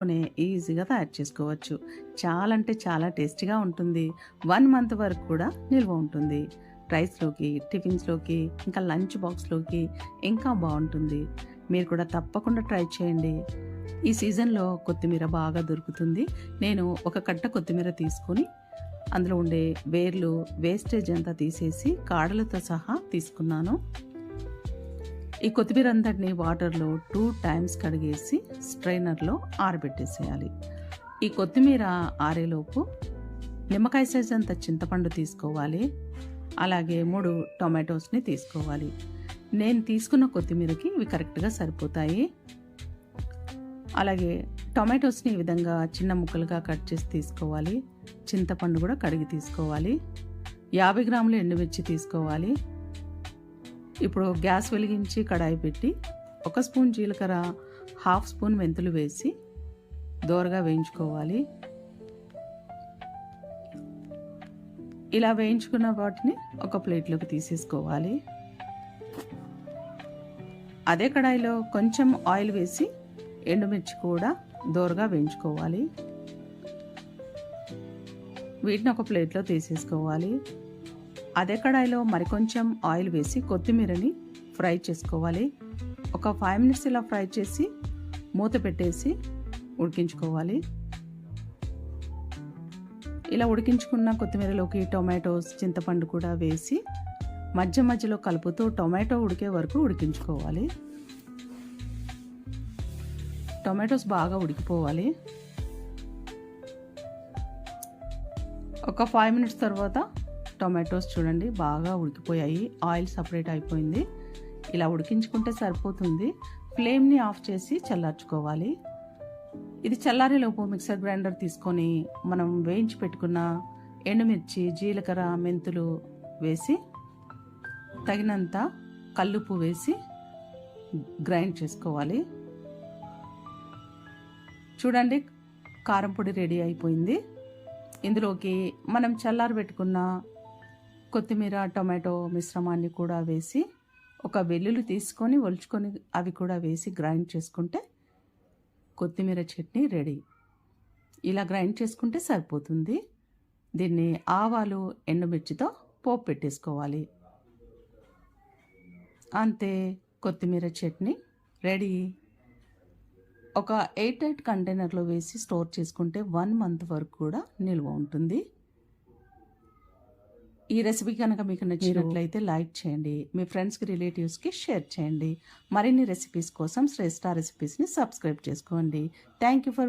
ఇంట్లోనే ఈజీగా తయారు చేసుకోవచ్చు. చాలా అంటే చాలా టేస్టీగా ఉంటుంది. 1 మంత్ వరకు కూడా నిల్వ ఉంటుంది. రైస్‌లోకి, టిఫిన్స్‌లోకి, ఇంకా లంచ్ బాక్స్‌లోకి ఇంకా బావుంటుంది. మీరు కూడా తప్పకుండా ట్రై చేయండి. ఈ సీజన్‌లో కొత్తిమీర బాగా దొరుకుతుంది. నేను ఒక కట్ట కొత్తిమీర తీసుకొని అందులో ఉండే వేర్లు, వేస్టేజ్ అంతా తీసేసి కాడలతో సహా తీసుకున్నాను. ఈ కొత్తిమీర అంతటిని వాటర్లో 2 టైమ్స్ కడిగేసి స్ట్రైనర్లో ఆరబెట్టేసేయాలి. ఈ కొత్తిమీర ఆరేలోపు నిమ్మకాయ సైజ్ అంత చింతపండు తీసుకోవాలి. అలాగే 3 టొమాటోస్ని తీసుకోవాలి. నేను తీసుకున్న కొత్తిమీరకి ఇవి కరెక్ట్గా సరిపోతాయి. అలాగే టొమాటోస్ని ఈ విధంగా చిన్న ముక్కలుగా కట్ చేసి తీసుకోవాలి. చింతపండు కూడా కడిగి తీసుకోవాలి. 50 గ్రాముల ఎండుమిర్చి తీసుకోవాలి. ఇప్పుడు గ్యాస్ వెలిగించి కడాయి పెట్టి 1 స్పూన్ జీలకర్ర, 1/2 స్పూన్ మెంతులు వేసి దోరగా వేయించుకోవాలి. ఇలా వేయించుకున్న వాటిని ఒక ప్లేట్లోకి తీసేసుకోవాలి. అదే కడాయిలో కొంచెం ఆయిల్ వేసి ఎండుమిర్చి కూడా దోరగా వేయించుకోవాలి. వీటిని ఒక ప్లేట్లో తీసేసుకోవాలి. అదే కడాయిలో మరికొంచెం ఆయిల్ వేసి కొత్తిమీరని ఫ్రై చేసుకోవాలి. ఒక 5 మినిట్స్ ఇలా ఫ్రై చేసి మూత పెట్టేసి ఉడికించుకోవాలి. ఇలా ఉడికించుకున్న కొత్తిమీరలోకి టొమాటోస్, చింతపండు కూడా వేసి మధ్య మధ్యలో కలుపుతూ టొమాటో ఉడికే వరకు ఉడికించుకోవాలి. టొమాటోస్ బాగా ఉడికిపోవాలి. ఒక 5 మినిట్స్ తర్వాత టొమాటోస్ చూడండి బాగా ఉడికిపోయాయి. ఆయిల్ సపరేట్ అయిపోయింది. ఇలా ఉడికించుకుంటే సరిపోతుంది. ఫ్లేమ్ని ఆఫ్ చేసి చల్లార్చుకోవాలి. ఇది చల్లారేలోపు మిక్సర్ గ్రైండర్ తీసుకొని మనం వేయించి పెట్టుకున్న ఎండుమిర్చి, జీలకర్ర, మెంతులు వేసి తగినంత కల్లుప్పు వేసి గ్రైండ్ చేసుకోవాలి. చూడండి కారం పొడి రెడీ అయిపోయింది. ఇందులోకి మనం చల్లారబెట్టుకున్న కొత్తిమీర, టొమాటో మిశ్రమాన్ని కూడా వేసి ఒక వెల్లుల్లి తీసుకొని ఒలుచుకొని అవి కూడా వేసి గ్రైండ్ చేసుకుంటే కొత్తిమీర చట్నీ రెడీ. ఇలా గ్రైండ్ చేసుకుంటే సరిపోతుంది. దీన్ని ఆవాలు, ఎండుమిర్చితో పోపు పెట్టేసుకోవాలి. అంతే, కొత్తిమీర చట్నీ రెడీ. ఒక ఎయిర్ టైట్ కంటైనర్లో వేసి స్టోర్ చేసుకుంటే 1 మంత్ వరకు కూడా నిల్వ ఉంటుంది. ఈ రెసిపీ కనుక మీకు నచ్చినట్లయితే లైక్ చేయండి. మీ ఫ్రెండ్స్కి, రిలేటివ్స్కి షేర్ చేయండి. మరిన్ని రెసిపీస్ కోసం శ్రేష్ఠ రెసిపీస్ని సబ్స్క్రైబ్ చేసుకోండి. Thank you for